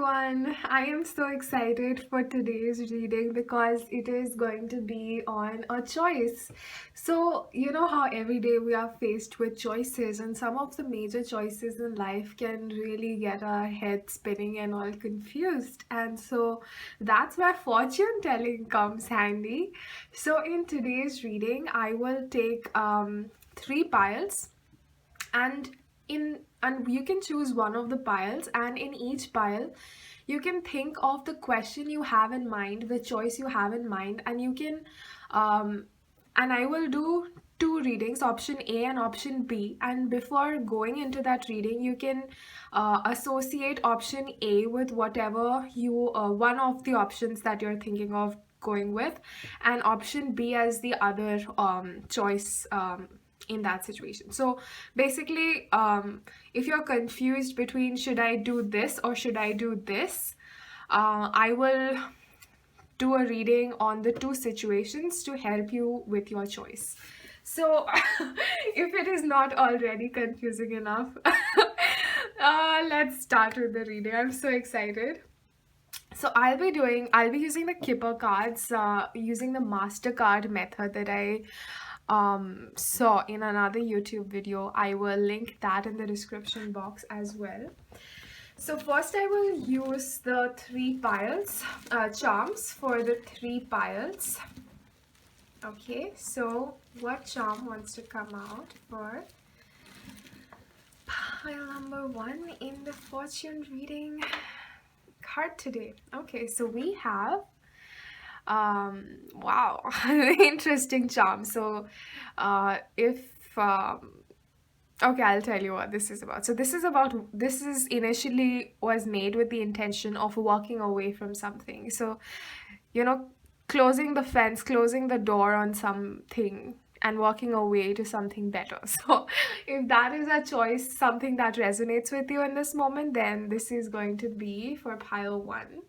everyone. I am so excited for today's reading because it is going to be on a choice. So, you know how every day we are faced with choices, and some of the major choices in life can really get our head spinning and all confused. And so that's where fortune telling comes handy. So, in today's reading, I will take three piles and you can choose one of the piles, and in each pile you can think of the question you have in mind, the choice you have in mind, and you can um and I will do two readings, option A and option B, and before going into that reading you can associate option A with whatever you one of the options that you're thinking of going with, and option B as the other choice in that situation. So basically, if you're confused between should I do this or should I do this, I will do a reading on the two situations to help you with your choice. So if it is not already confusing enough, let's start with the reading. I'm so excited. So I'll be using the Kipper cards, using the MasterCard method that I saw in another YouTube video. I will link that in the description box as well. So first I will use the three piles, charms for the three piles. Okay, so what charm wants to come out for pile number one in the fortune reading card today? Okay, so we have wow, interesting charm. So if okay, I'll tell you what this is about. So this is initially was made with the intention of walking away from something. So, you know, closing the fence, closing the door on something and walking away to something better. So if that is a choice, something that resonates with you in this moment, then this is going to be for pile one.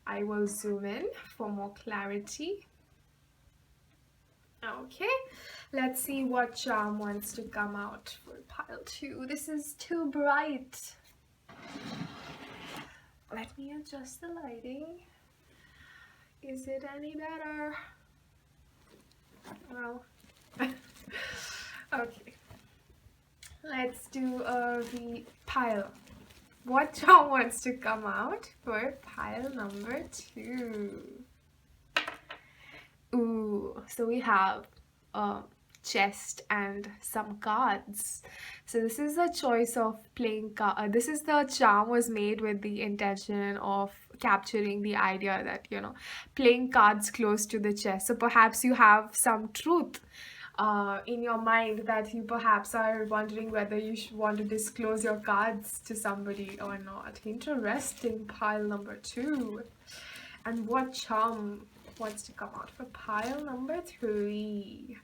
I will zoom in for more clarity. Okay, let's see what charm wants to come out for pile two. This is too bright. Let me adjust the lighting. Is it any better? Well, okay. Let's do a pile. What charm wants to come out for pile number two? Ooh, so we have a chest and some cards. So this is a choice of playing this is the charm was made with the intention of capturing the idea that, you know, playing cards close to the chest. So perhaps you have some truth in your mind that you perhaps are wondering whether you should want to disclose your cards to somebody or not. Interesting, pile number two. And what charm wants to come out for pile number three?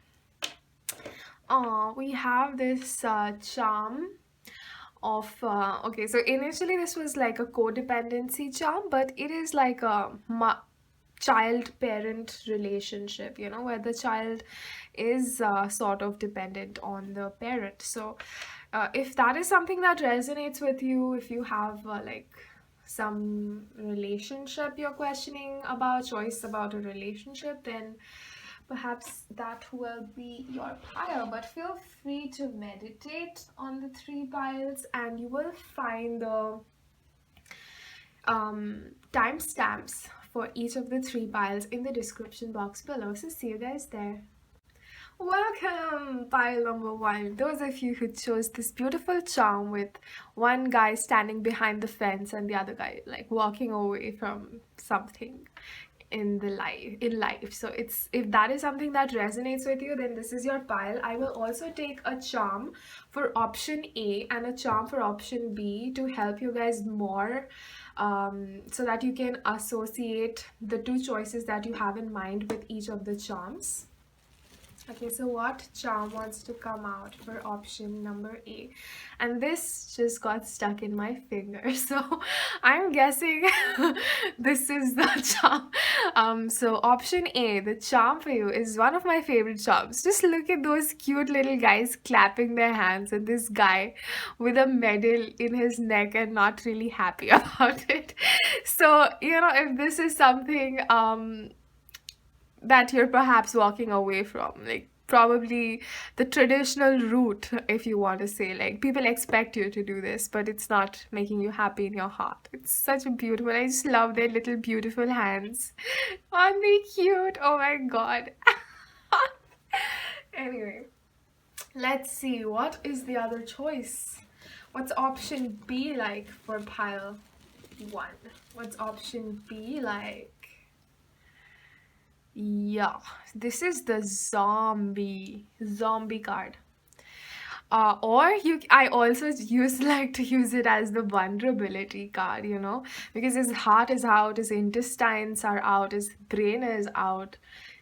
Oh, we have this charm of okay, so initially this was like a codependency charm, but it is like a child-parent relationship, you know, where the child is sort of dependent on the parent. So if that is something that resonates with you, if you have like some relationship you're questioning about, choice about a relationship, then perhaps that will be your pile. But feel free to meditate on the three piles, and you will find the timestamps for each of the three piles in the description box below. So see you guys there. Welcome, pile number one. Those of you who chose this beautiful charm with one guy standing behind the fence and the other guy like walking away from something in life. So it's, if that is something that resonates with you, then this is your pile. I will also take a charm for option A and a charm for option B to help you guys more, so that you can associate the two choices that you have in mind with each of the charms. Okay, so what charm wants to come out for option number A? And this just got stuck in my finger. So I'm guessing this is the charm. So option A, the charm for you is one of my favorite charms. Just look at those cute little guys clapping their hands and this guy with a medal in his neck and not really happy about it. So, if this is something that you're perhaps walking away from, like probably the traditional route, if you want to say, like people expect you to do this but it's not making you happy in your heart. It's such a beautiful, I just love their little beautiful hands. Aren't they cute? Oh my god. Anyway, let's see what is the other choice. What's option B like for pile 1? What's option B like? Yeah, this is the zombie card. I also like to use it as the vulnerability card, because his heart is out, his intestines are out, his brain is out.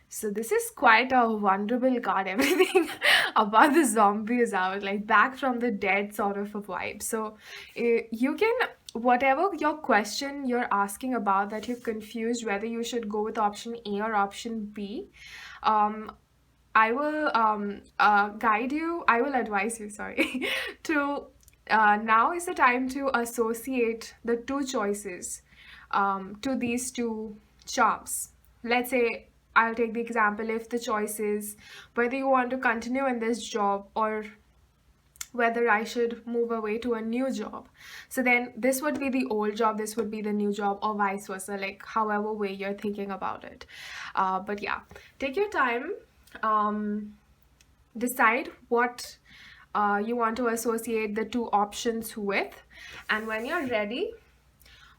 So this is quite a vulnerable card. Everything about the zombie is out, like back from the dead sort of a vibe. So you can, whatever your question you're asking about that you're confused whether you should go with option A or option B, um, I will guide you, I will advise you, sorry, to now is the time to associate the two choices to these two charms. Let's say I'll take the example if the choice is whether you want to continue in this job or whether I should move away to a new job. So then this would be the old job, this would be the new job, or vice versa, like however way you're thinking about it. But yeah, take your time, decide what you want to associate the two options with, and when you're ready,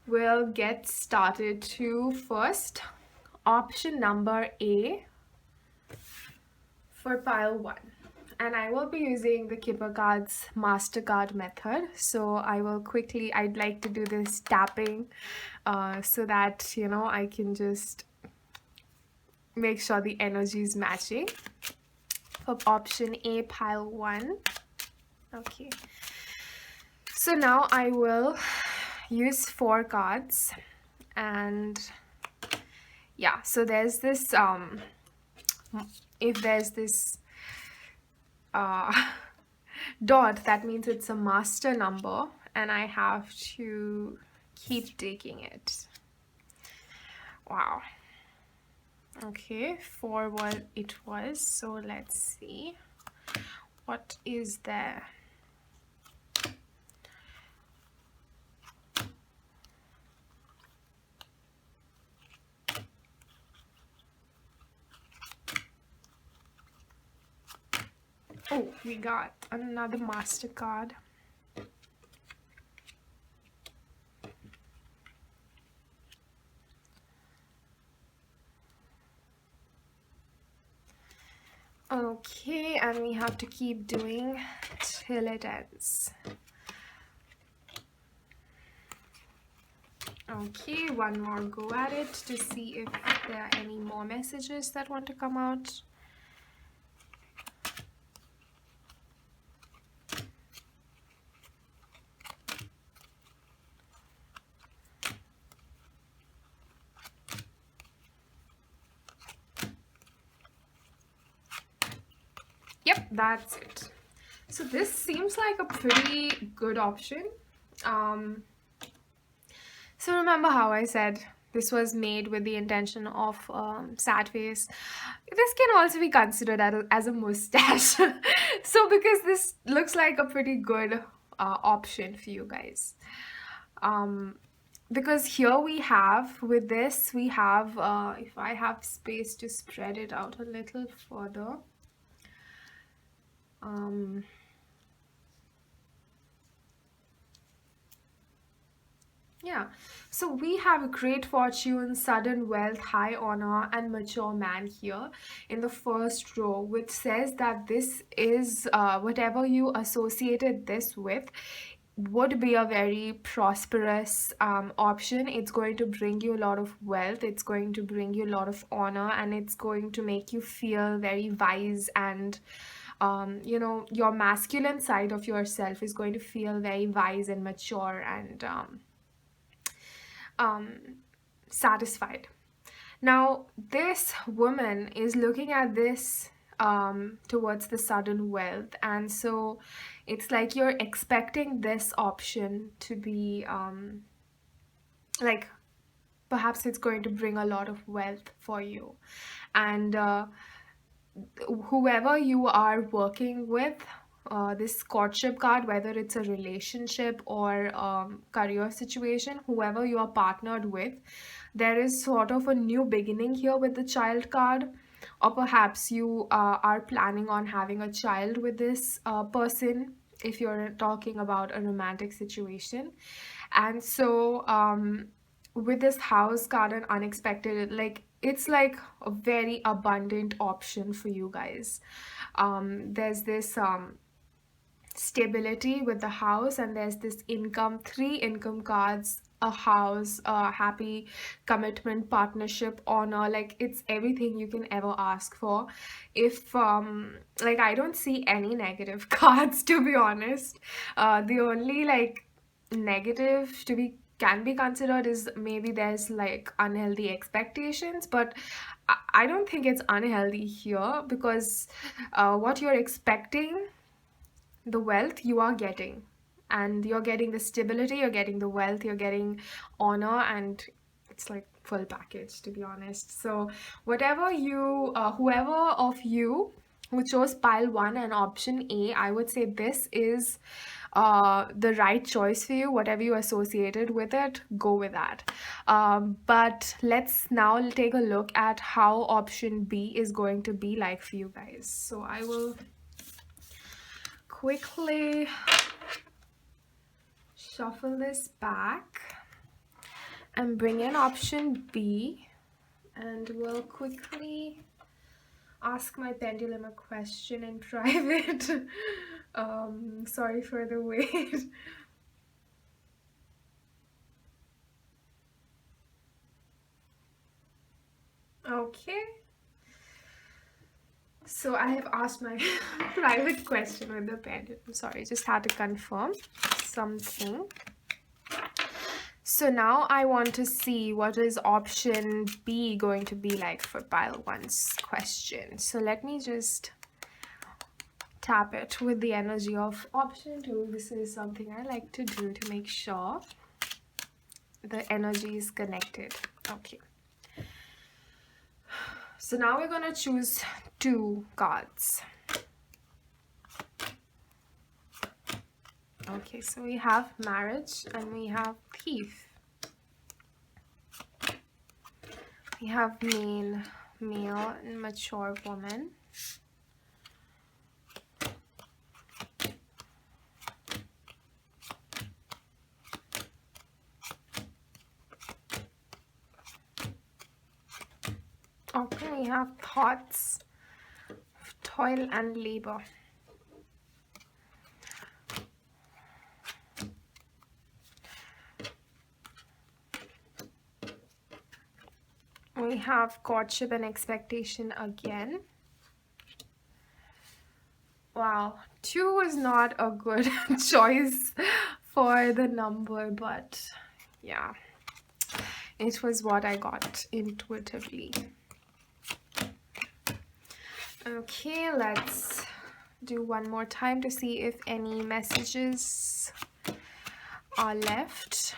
we'll get started to first option number A for pile 1. And I will be using the Kipper Cards MasterCard method. So I'd like to do this tapping so that, I can just make sure the energy is matching. For option A, pile 1. Okay. So now I will use 4 cards. And yeah, so there's this, if there's this dot, that means it's a master number and I have to keep taking it. Wow. Okay, for what it was. So let's see what is there. Oh, we got another MasterCard. Okay, and we have to keep doing till it ends. Okay, one more go at it to see if there are any more messages that want to come out. Yep, that's it. So this seems like a pretty good option. So remember how I said this was made with the intention of sad face. This can also be considered as a mustache. So because this looks like a pretty good option for you guys. Because here we have, with this, we have, if I have space to spread it out a little further. Yeah, so we have great fortune, sudden wealth, high honor, and mature man here in the first row, which says that this is whatever you associated this with would be a very prosperous option. It's going to bring you a lot of wealth, it's going to bring you a lot of honor, and it's going to make you feel very wise, and your masculine side of yourself is going to feel very wise and mature and um, satisfied. Now, this woman is looking at this towards the sudden wealth, and so it's like you're expecting this option to be like perhaps it's going to bring a lot of wealth for you. And whoever you are working with, this courtship card, whether it's a relationship or career situation, whoever you are partnered with, there is sort of a new beginning here with the child card. Or perhaps you are planning on having a child with this person if you're talking about a romantic situation. And so with this house card and unexpected, like it's like a very abundant option for you guys. There's this stability with the house, and there's this income, three income cards, a house, a happy commitment, partnership, honor. Like it's everything you can ever ask for. If like I don't see any negative cards, to be honest. The only like negative to be can be considered is maybe there's like unhealthy expectations, but I don't think it's unhealthy here, because what you're expecting, the wealth you are getting, and you're getting the stability, you're getting the wealth, you're getting honor, and it's like full package, to be honest. So whatever you whoever of you who chose pile 1 and option A, I would say this is the right choice for you. Whatever you associated with it, go with that. But let's now take a look at how option B is going to be like for you guys. So I will quickly shuffle this back and bring in option B, and we'll quickly ask my pendulum a question in private. Sorry for the wait. Okay. So I have asked my private question with the pendulum. Sorry, just had to confirm something. So now I want to see what is option B going to be like for pile 1's question. So let me just tap it with the energy of option 2. This is something I like to do to make sure the energy is connected. Okay. So now we're going to choose 2 cards. Okay, so we have marriage and we have thief. We have male and mature woman. Okay, we have thoughts, toil and labor. We have courtship and expectation again. Wow, 2 is not a good choice for the number, but yeah, it was what I got intuitively. Okay, let's do one more time to see if any messages are left.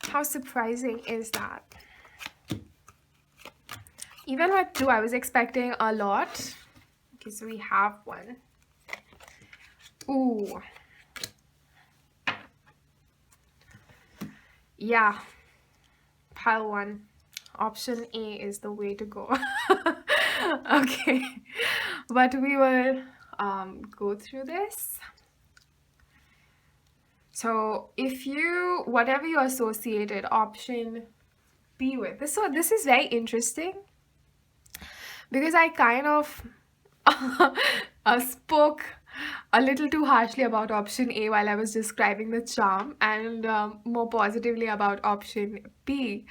How surprising is that? Even with 2, I was expecting a lot. Okay, so we have 1. Ooh. Yeah. Pile 1. Option A is the way to go. Okay. But we will go through this. So if you, whatever you associated, option be with. So this is very interesting because I kind of spoke a little too harshly about option A while I was describing the charm, and more positively about option B.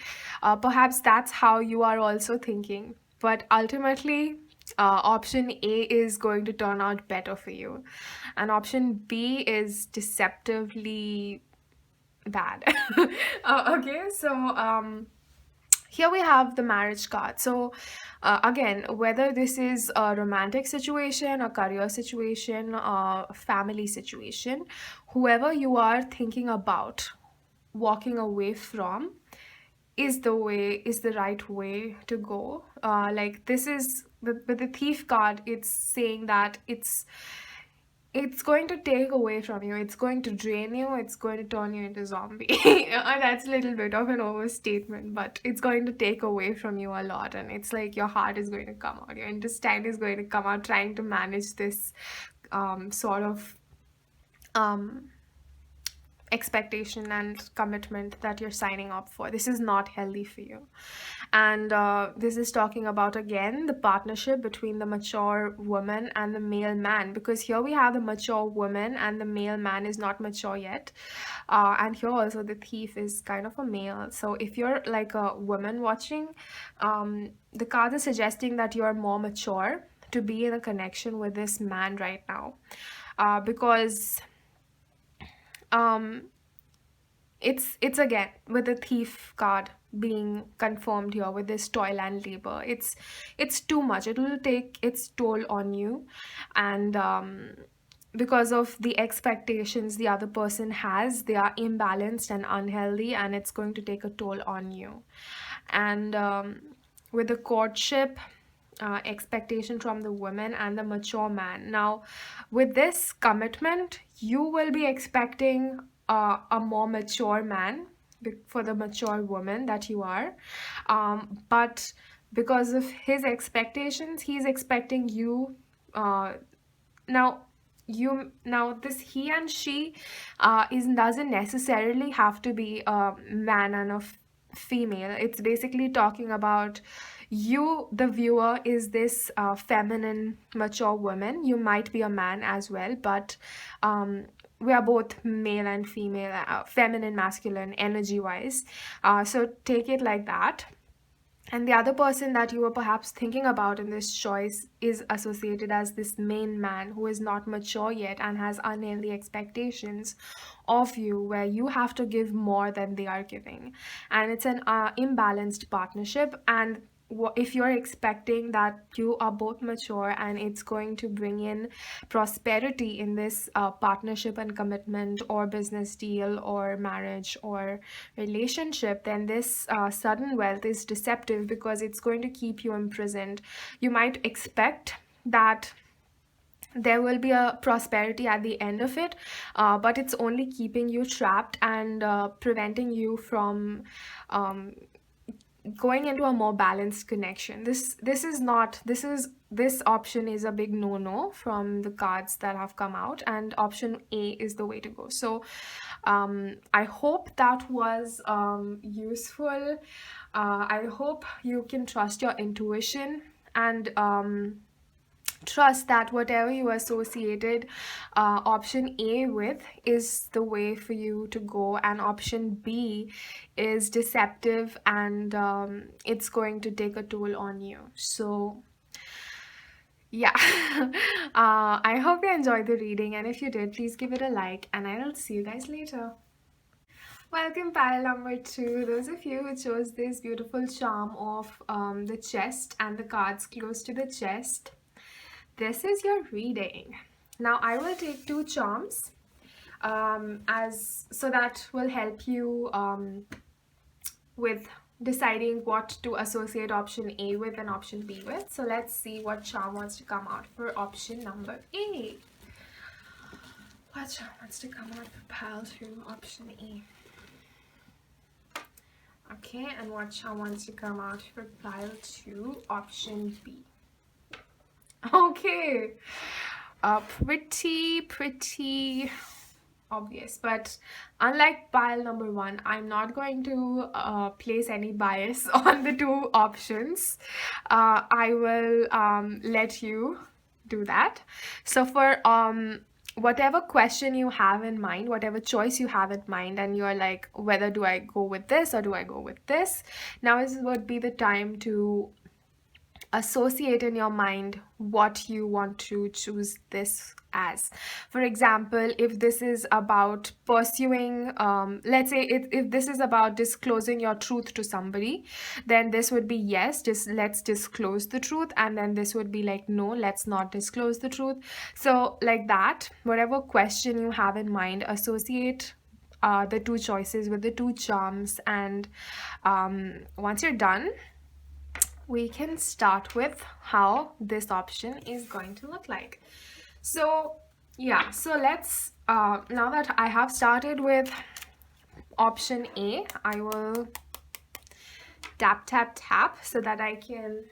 Perhaps that's how you are also thinking, but ultimately, option A is going to turn out better for you, and option B is deceptively bad. Okay, so here we have the marriage card. So, again, whether this is a romantic situation, a career situation, a family situation, whoever you are thinking about walking away from is the right way to go. Like this is with the thief card, it's saying that it's going to take away from you, it's going to drain you, it's going to turn you into zombie. That's a little bit of an overstatement, but it's going to take away from you a lot, and it's like your heart is going to come out, your intestine is going to come out trying to manage this sort of um expectation and commitment that you're signing up for. This is not healthy for you. And this is talking about, again, the partnership between the mature woman and the male man, because here we have the mature woman and the male man is not mature yet. And here also the thief is kind of a male. So if you're like a woman watching, the card is suggesting that you're more mature to be in a connection with this man right now. Because um it's again with the thief card being confirmed here with this toil and labor, it's too much, it will take its toll on you. And because of the expectations the other person has, they are imbalanced and unhealthy, and it's going to take a toll on you. And with the courtship, expectation from the woman and the mature man. Now, with this commitment, you will be expecting a more mature man for the mature woman that you are. But because of his expectations, he's expecting you. Now, now this he and she is doesn't necessarily have to be a man and a female. It's basically talking about you, the viewer, is this feminine mature woman. You might be a man as well, but we are both male and female, feminine, masculine, energy wise. So take it like that. And the other person that you were perhaps thinking about in this choice is associated as this main man who is not mature yet and has unhealthy expectations of you, where you have to give more than they are giving. And it's an imbalanced partnership. And if you're expecting that you are both mature and it's going to bring in prosperity in this partnership and commitment or business deal or marriage or relationship, then this sudden wealth is deceptive because it's going to keep you imprisoned. You might expect that there will be a prosperity at the end of it, but it's only keeping you trapped and preventing you from going into a more balanced connection. This is not this option is a big no from the cards that have come out, and option A is the way to go. So I hope that was useful. I hope you can trust your intuition and trust that whatever you associated option A with is the way for you to go, and option B is deceptive and it's going to take a toll on you. So yeah. I hope you enjoyed the reading, and if you did, please give it a like, and I'll see you guys later. Welcome, pile number 2. Those of you who chose this beautiful charm of the chest and the cards close to the chest, this is your reading. Now I will take 2 charms as so that will help you with deciding what to associate option A with and option B with. So let's see what charm wants to come out for option number A. What charm wants to come out for pile 2, option A? Okay, and what charm wants to come out for pile 2, option B? Okay, pretty obvious. But unlike pile number one, I'm not going to place any bias on the two options. I will let you do that. So for whatever question you have in mind, whatever choice you have in mind, and you're like, whether do I go with this or do I go with this? Now is would be the time to associate in your mind what you want to choose this as. For example, if this is about pursuing, let's say if this is about disclosing your truth to somebody, then this would be yes, just let's disclose the truth. And then this would be like, no, let's not disclose the truth. So like that, whatever question you have in mind, associate the two choices with the two charms. And once you're done, we can start with how this option is going to look like. So yeah, so let's now that I have started with option A, I will tap tap tap so that I can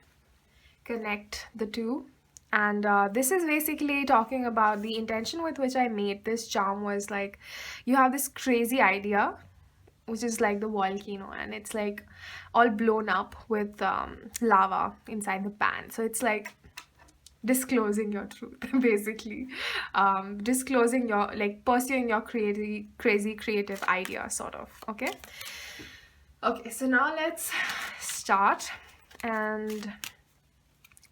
connect the two. And this is basically talking about the intention with which I made this charm was like, you have this crazy idea which is like the volcano, and it's like all blown up with lava inside the pan. So it's like disclosing your truth basically, disclosing your, like, pursuing your crazy creative idea sort of. Okay, so now let's start, and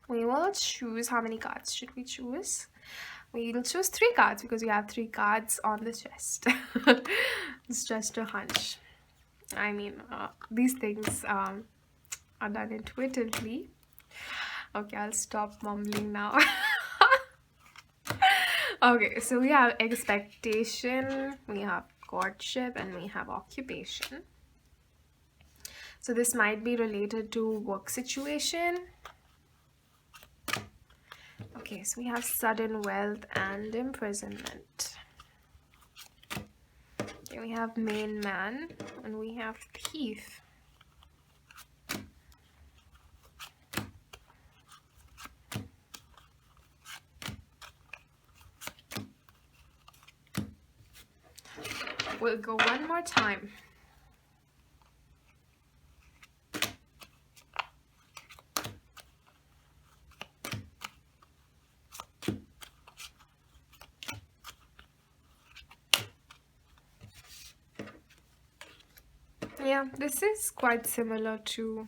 we will choose, how many cards should we choose? We'll choose 3 cards because we have 3 cards on the chest. It's just a hunch. I mean, these things are done intuitively. Okay, I'll stop mumbling now. Okay, so we have expectation, we have courtship, and we have occupation. So this might be related to work situation. Okay, so we have sudden wealth and imprisonment. Okay, we have main man, and we have thief. We'll go one more time. Yeah, this is quite similar to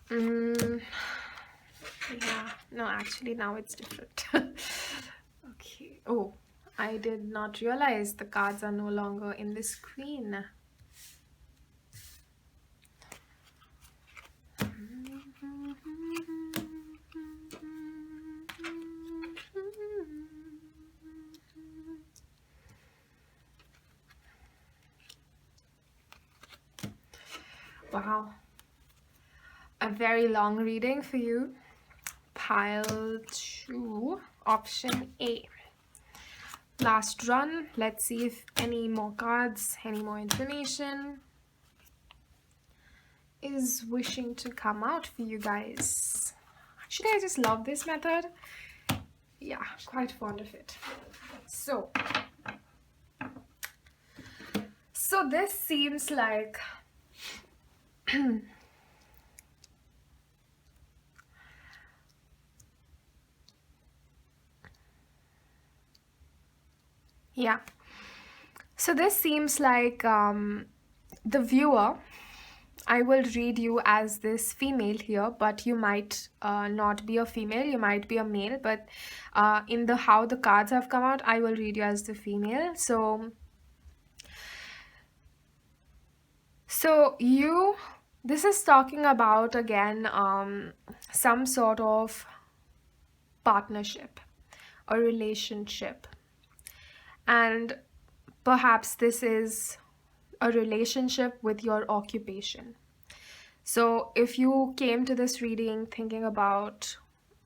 yeah, no, actually now it's different. Okay. Oh, I did not realize the cards are no longer in the screen. Wow, a very long reading for you. Pile 2, option A. Last run. Let's see if any more cards, any more information is wishing to come out for you guys. Actually, I just love this method. Yeah, quite fond of it. So this seems like yeah, so this seems like the viewer, I will read you as this female here, but you might not be a female, you might be a male, but in the how the cards have come out, I will read you as the female. So you, this is talking about again some sort of partnership or relationship, and perhaps this is a relationship with your occupation. So if you came to this reading thinking about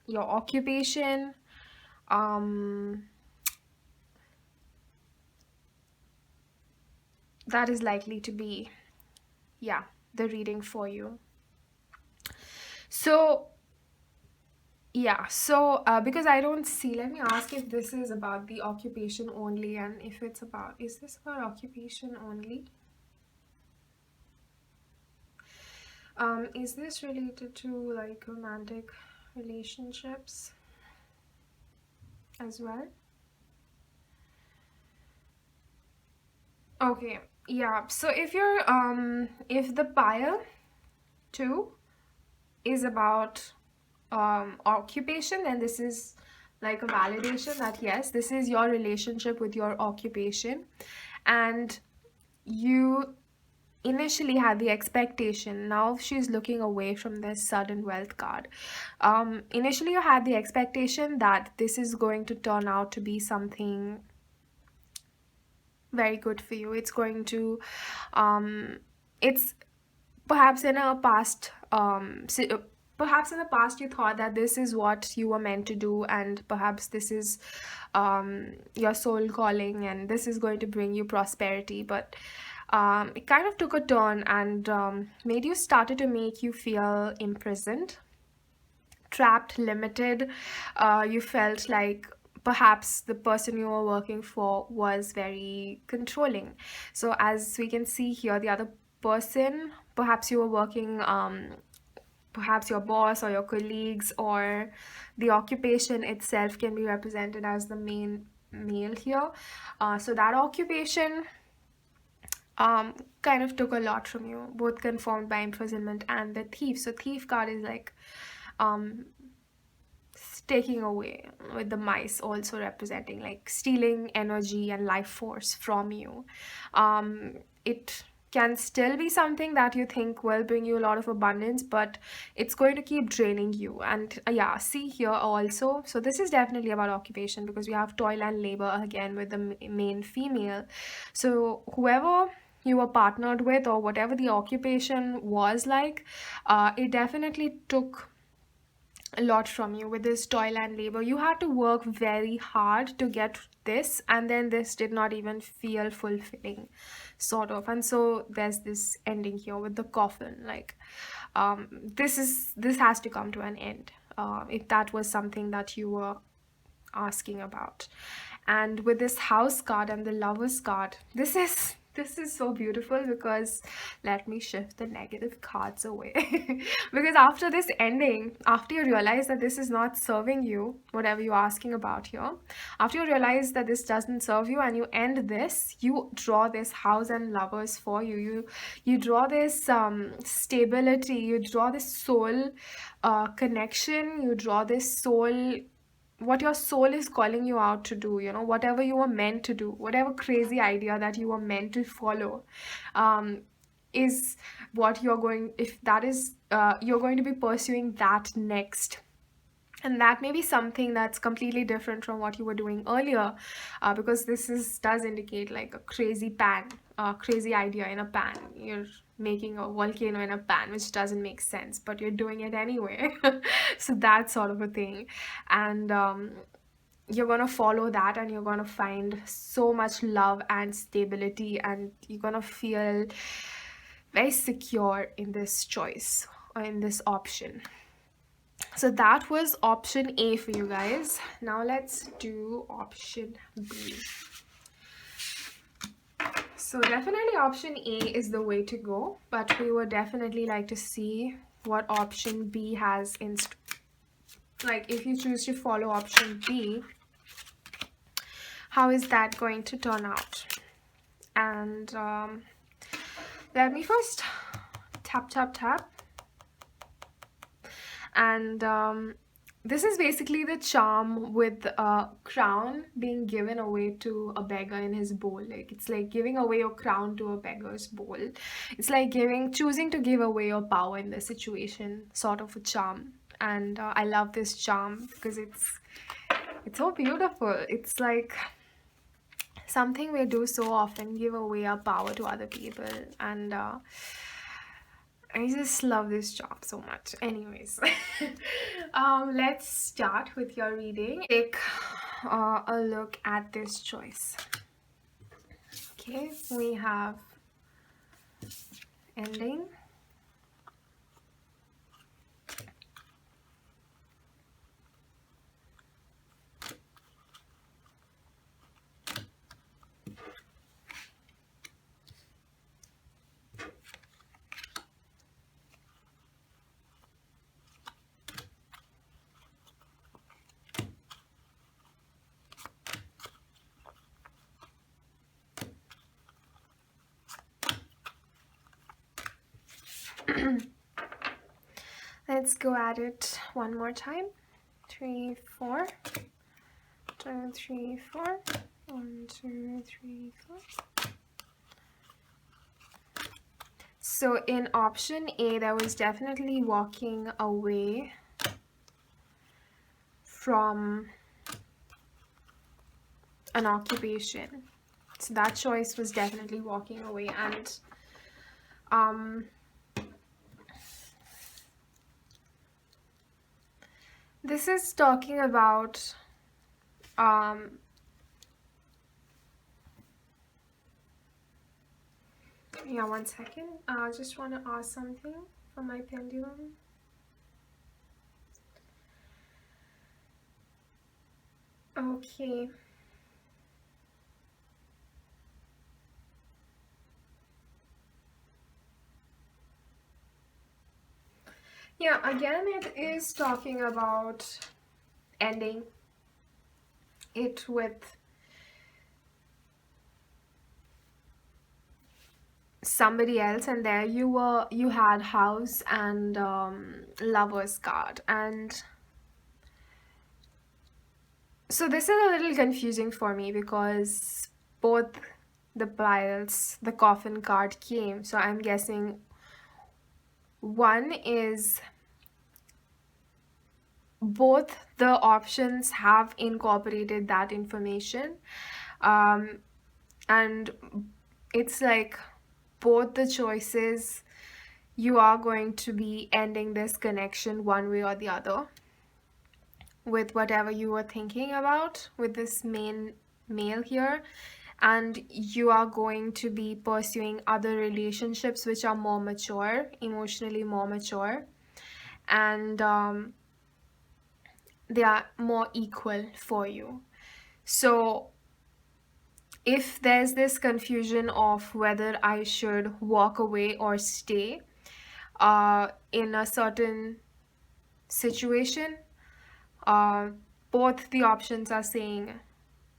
your occupation, that is likely to be, yeah, the reading for you. So Yeah, so because I don't see, let me ask if this is about the occupation only, and if it's about, is this about occupation only? Is this related to like romantic relationships as well? Okay, yeah. So if the pyre two is about occupation, then this is like a validation that yes, this is your relationship with your occupation, and you initially had the expectation. Now she's looking away from this sudden wealth card. Initially you had the expectation that this is going to turn out to be something very good for you. It's going to it's perhaps in a past perhaps in the past you thought that this is what you were meant to do, and perhaps this is your soul calling, and this is going to bring you prosperity. But it kind of took a turn and made you started to make you feel imprisoned, trapped, limited. You felt like perhaps the person you were working for was very controlling. So, as we can see here, the other person, perhaps you were working, perhaps your boss or your colleagues, or the occupation itself can be represented as the main male here. So, that occupation kind of took a lot from you, both confirmed by imprisonment and the thief. So, thief card is like um taking away, with the mice also representing like stealing energy and life force from you. It can still be something that you think will bring you a lot of abundance, but it's going to keep draining you. And yeah, see here also, so this is definitely about occupation because we have toil and labor again with the main female. So whoever you were partnered with, or whatever the occupation was like, it definitely took a lot from you with this toil and labor. You had to work very hard to get this, and then this did not even feel fulfilling, sort of. And so there's this ending here with the coffin. Like, this has to come to an end. If that was something that you were asking about. And with this house card and the lovers card, this is so beautiful because let me shift the negative cards away. Because after this ending, after you realize that this is not serving you, whatever you're asking about here, after you realize that this doesn't serve you and you end this, you draw this house and lovers for you. You draw this stability, you draw this soul connection, you draw this soul, what your soul is calling you out to do, whatever you were meant to do, whatever crazy idea that you were meant to follow, um, is what you're going, if that is, you're going to be pursuing that next. And that may be something that's completely different from what you were doing earlier, because this is does indicate like a crazy pan, crazy idea in a pan. You're making a volcano in a pan, which doesn't make sense, but you're doing it anyway. So that sort of a thing. And you're gonna follow that, and you're gonna find so much love and stability, and you're gonna feel very secure in this choice or in this option. So that was option A for you guys. Now let's do option B. So definitely option A is the way to go, but we would definitely like to see what option B has in like if you choose to follow option B, how is that going to turn out? And let me first tap tap tap. And this is basically the charm with a crown being given away to a beggar in his bowl. Like, it's like giving away your crown to a beggar's bowl. It's like choosing to give away your power in this situation, sort of a charm. And I love this charm because it's so beautiful. It's like something we do so often, give away our power to other people. And I just love this job so much. Anyways, let's start with your reading. Take a look at this choice. Okay, we have ending, Let's go at it one more time. 3, 4. 2, 3, 4. 1, 2, 3, 4. So in option A, there was definitely walking away from an occupation. So that choice was definitely walking away. And this is talking about yeah, one second. I just want to ask something from my pendulum. Okay. Yeah, again, it is talking about ending it with somebody else, and there you had house and lover's card. And so this is a little confusing for me because both the piles, the coffin card came, so I'm guessing one is both the options have incorporated that information, um, and it's like both the choices, you are going to be ending this connection one way or the other with whatever you were thinking about with this main male here, and you are going to be pursuing other relationships which are more mature, emotionally more mature, and they are more equal for you. So if there's this confusion of whether I should walk away or stay in a certain situation, uh, both the options are saying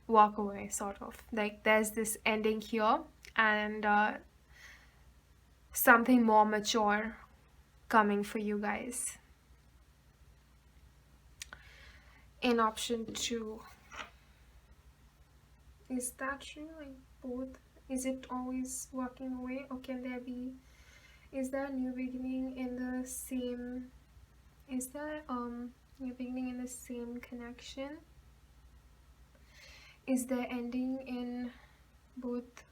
walk away, sort of. Like there's this ending here and something more mature coming for you guys. In option 2. Is that true? Like both? Is it always walking away, or can there be? Is there a new beginning in the same? Is there new beginning in the same connection? Is there ending in both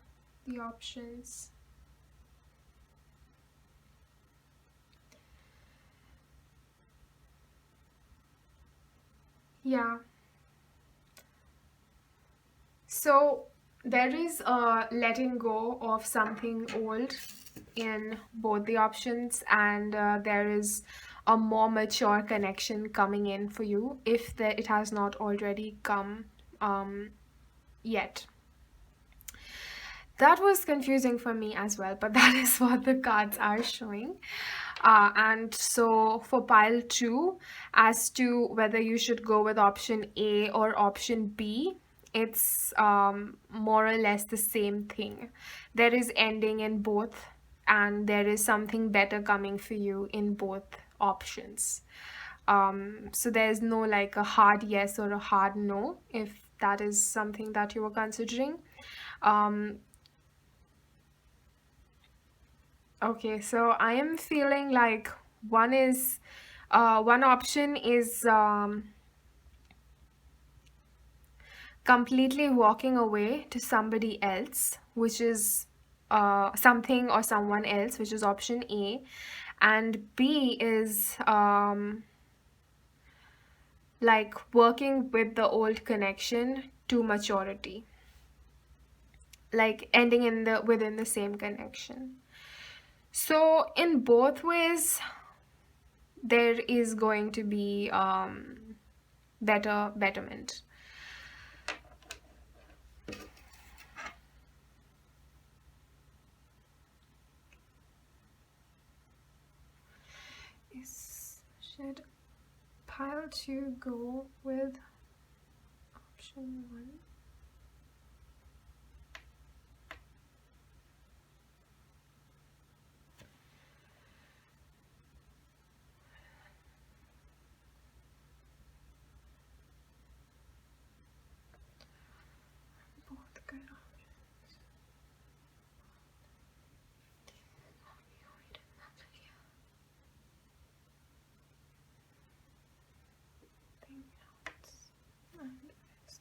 the options? Yeah. So there is a letting go of something old in both the options, and there is a more mature connection coming in for you if it has not already come yet. That was confusing for me as well, but that is what the cards are showing. And so for pile 2, as to whether you should go with option A or option B, it's more or less the same thing. There is ending in both, and there is something better coming for you in both options. So there's no like a hard yes or a hard no, if that is something that you were considering. Okay, so I am feeling like one option is completely walking away to somebody else, which is something or someone else, which is option A, and B is like working with the old connection to maturity, like ending in the within the same connection. So in both ways, there is going to be betterment. Should pile 2 go with option 1?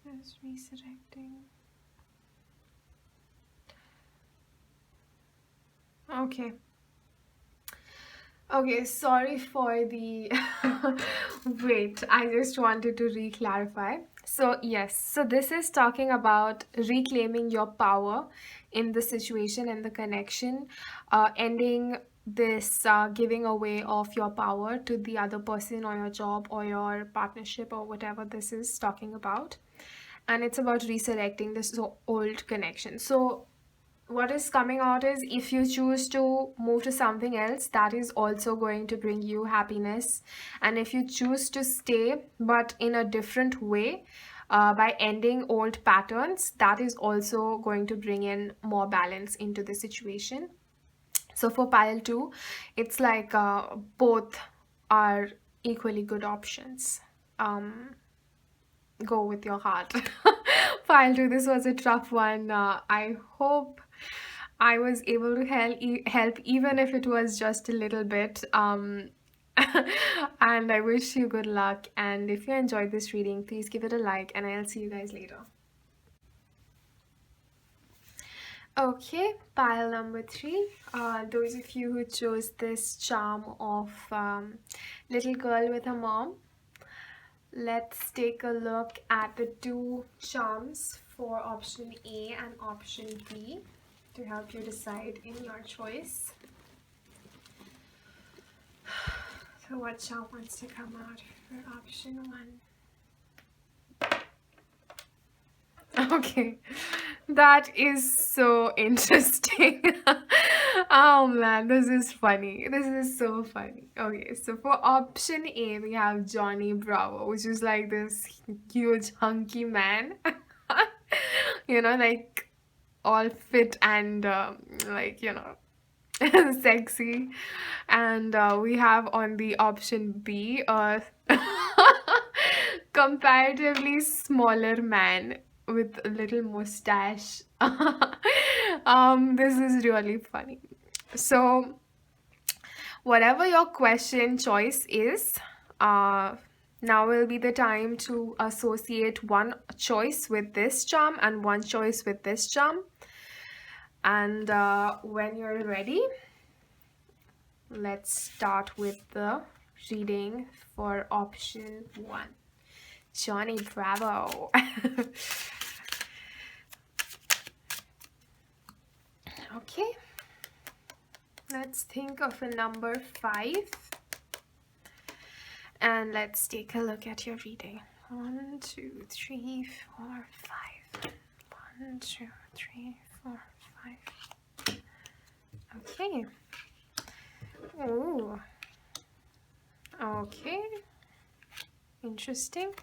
Just reselecting. Okay. Okay, sorry for the wait. I just wanted to re-clarify. So, yes, so this is talking about reclaiming your power in the situation and the connection, ending this giving away of your power to the other person or your job or your partnership or whatever this is talking about. And it's about resurrecting this old connection. So, what is coming out is if you choose to move to something else, that is also going to bring you happiness. And if you choose to stay but in a different way, by ending old patterns, that is also going to bring in more balance into the situation. So for pile 2, it's like both are equally good options. um go with your heart. Pile 2, this was a tough one. I hope I was able to help even if it was just a little bit. And I wish you good luck. And if you enjoyed this reading, please give it a like, and I'll see you guys later. Okay, pile number 3. Those of you who chose this charm of little girl with a mom, let's take a look at the two charms for option A and option B to help you decide in your choice. So what charm wants to come out for option 1? Okay, that is so interesting. Oh man, this is funny. This is so funny. Okay, so for option A, we have Johnny Bravo, which is like this huge hunky man. Like all fit and sexy. And we have on the option B a comparatively smaller man with a little mustache. This is really funny. So whatever your question choice is, now will be the time to associate one choice with this charm and one choice with this charm. And when you're ready, let's start with the reading for option 1. Johnny Bravo. Okay, let's think of a number 5 and let's take a look at your reading. 1, 2, 3, 4, 5. 1, 2, 3, 4, 5. Okay. Oh. Okay. Interesting.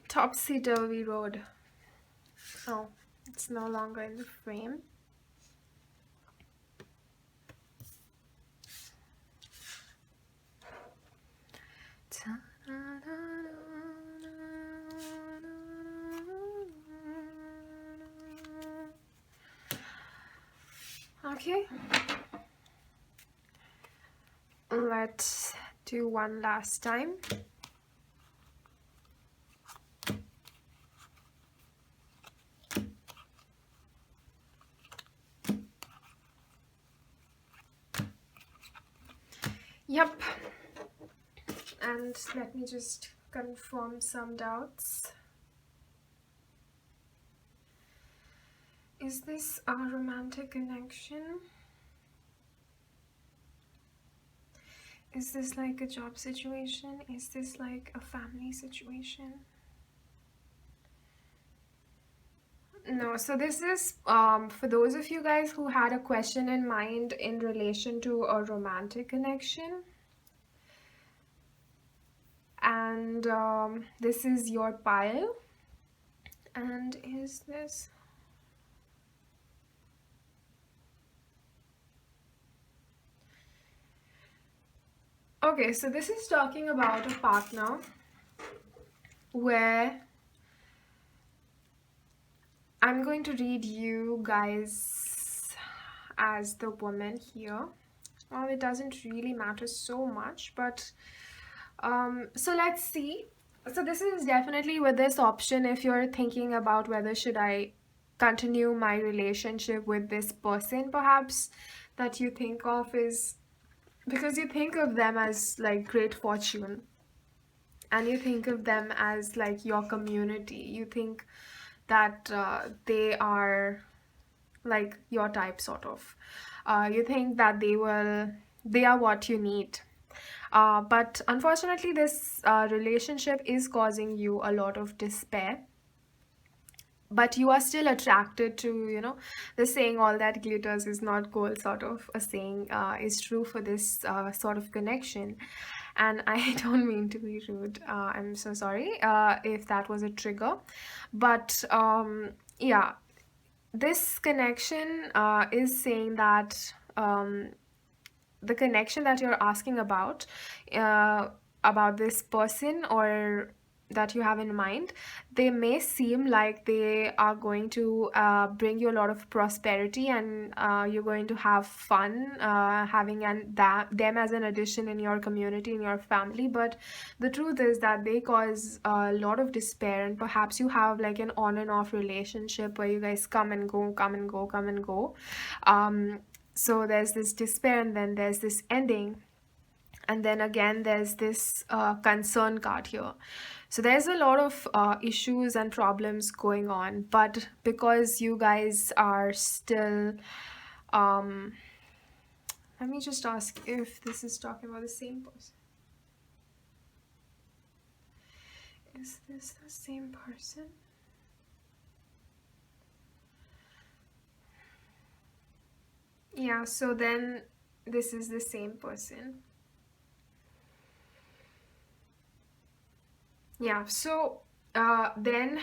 Topsy-turvy road. Oh, it's no longer in the frame. Okay. Let's do one last time. Yep. And let me just confirm some doubts. Is this a romantic connection? Is this like a job situation? Is this like a family situation? No, so this is for those of you guys who had a question in mind in relation to a romantic connection. And this is your pile. And is this... Okay, so this is talking about a partner where I'm going to read you guys as the woman here. Well, it doesn't really matter so much, but so let's see. So this is definitely with this option if you're thinking about whether should I continue my relationship with this person perhaps that you think of is because you think of them as like great fortune and you think of them as like your community. You think that they are like your type sort of. You think that they are what you need. But unfortunately, this relationship is causing you a lot of despair. But you are still attracted to, the saying all that glitters is not gold sort of a saying is true for this sort of connection. And I don't mean to be rude. I'm so sorry if that was a trigger. But yeah, this connection is saying that the connection that you're asking about this person or that you have in mind, they may seem like they are going to bring you a lot of prosperity and you're going to have fun having them as an addition in your community, in your family. But the truth is that they cause a lot of despair, and perhaps you have like an on and off relationship where you guys come and go, come and go, come and go. So there's this despair, and then there's this ending, and then again there's this concern card here. So there's a lot of issues and problems going on, but because you guys are still let me just ask if this is talking about the same person. Is this the same person? Yeah, so then this is the same person. Yeah, so then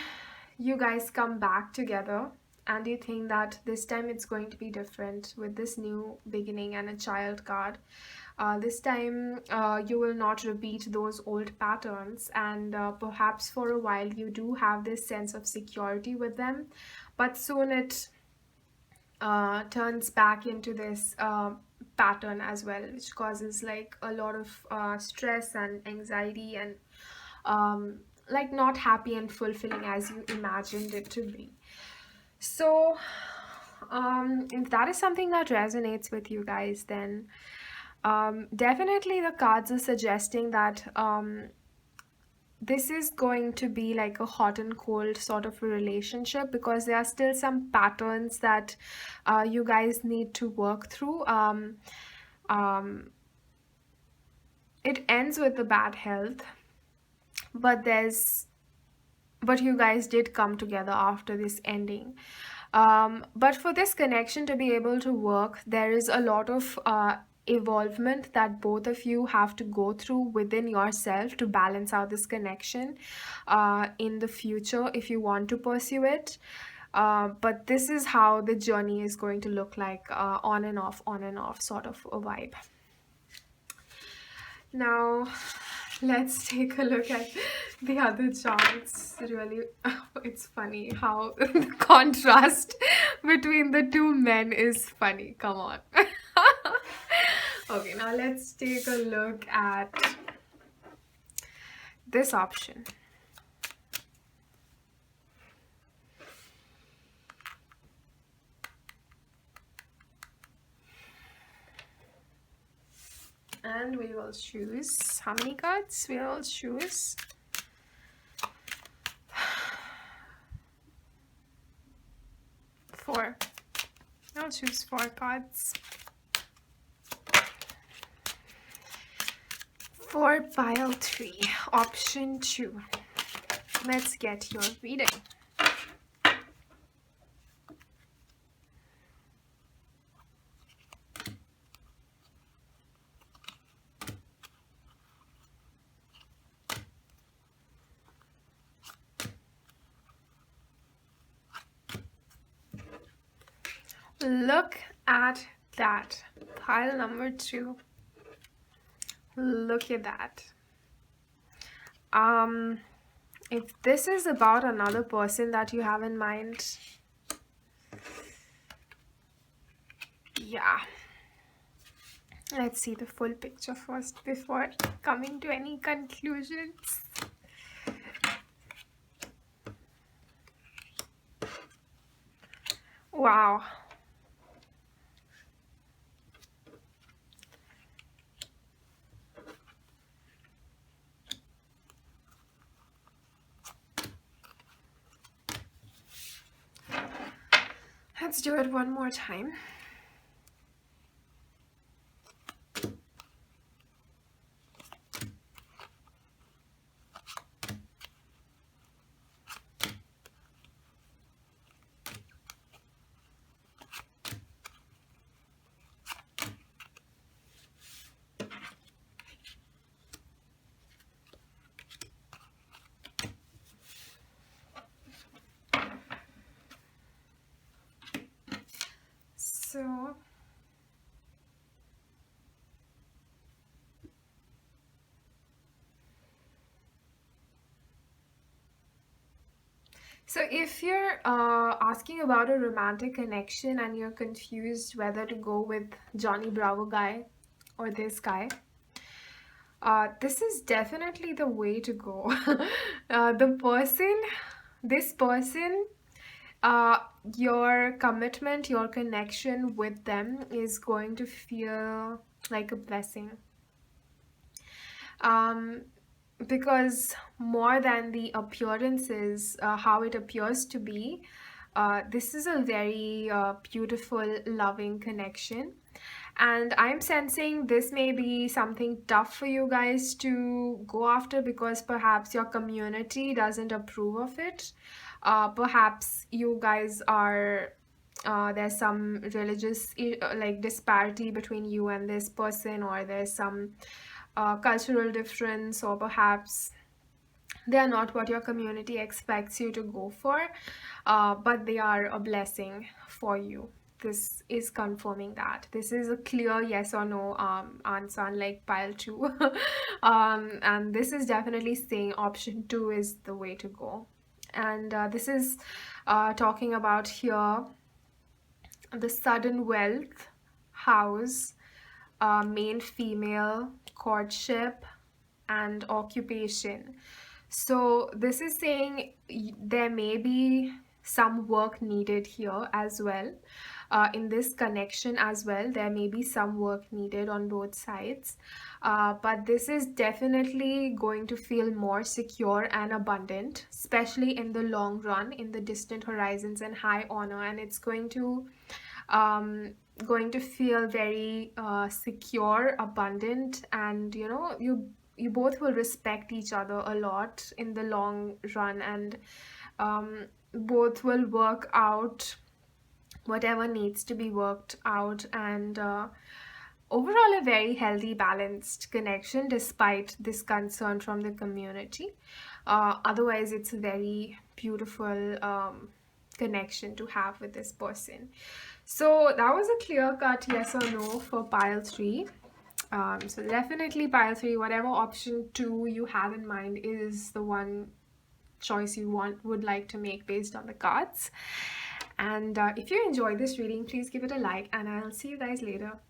you guys come back together and you think that this time it's going to be different with this new beginning and a child card. This time you will not repeat those old patterns, and perhaps for a while you do have this sense of security with them, but soon it turns back into this pattern as well, which causes like a lot of stress and anxiety and like not happy and fulfilling as you imagined it to be. So if that is something that resonates with you guys, then definitely the cards are suggesting that this is going to be like a hot and cold sort of a relationship, because there are still some patterns that you guys need to work through. Um, it ends with the bad health, but you guys did come together after this ending. But for this connection to be able to work, there is a lot of evolvement that both of you have to go through within yourself to balance out this connection in the future if you want to pursue it. But this is how the journey is going to look like, on and off sort of a vibe. Now, let's take a look at the other charts. Really, it's funny how the contrast between the two men is funny. Come on. Okay, now let's take a look at this option. And we will choose, how many cards? We will choose 4. I'll choose 4 cards. For pile 3, option 2. Let's get your reading. Look at that. Pile number 2. Look at that. If this is about another person that you have in mind, yeah. Let's see the full picture first before coming to any conclusions. Wow. Let's do it one more time. So if you're asking about a romantic connection and you're confused whether to go with Johnny Bravo guy or this guy, this is definitely the way to go. This person, your commitment, your connection with them is going to feel like a blessing. Because more than the appearances, how it appears to be, this is a very beautiful, loving connection. And I'm sensing this may be something tough for you guys to go after because perhaps your community doesn't approve of it. Perhaps you guys are there's some religious like disparity between you and this person, or there's some cultural difference, or perhaps they are not what your community expects you to go for, but they are a blessing for you. This is confirming that. This is a clear yes or no answer, unlike pile 2. And this is definitely saying option 2 is the way to go. And this is talking about here the sudden wealth, house, male female, courtship, and occupation. So this is saying there may be some work needed here as well. In this connection as well, there may be some work needed on both sides. But this is definitely going to feel more secure and abundant, especially in the long run, in the distant horizons and high honor. And it's going to feel very secure, abundant, and you both will respect each other a lot in the long run, and both will work out whatever needs to be worked out, and overall a very healthy, balanced connection despite this concern from the community. Otherwise, it's a very beautiful connection to have with this person. So that was a clear-cut yes or no for pile 3. So definitely pile 3, whatever option 2 you have in mind is the one choice you would like to make based on the cards. And if you enjoyed this reading, please give it a like, and I'll see you guys later.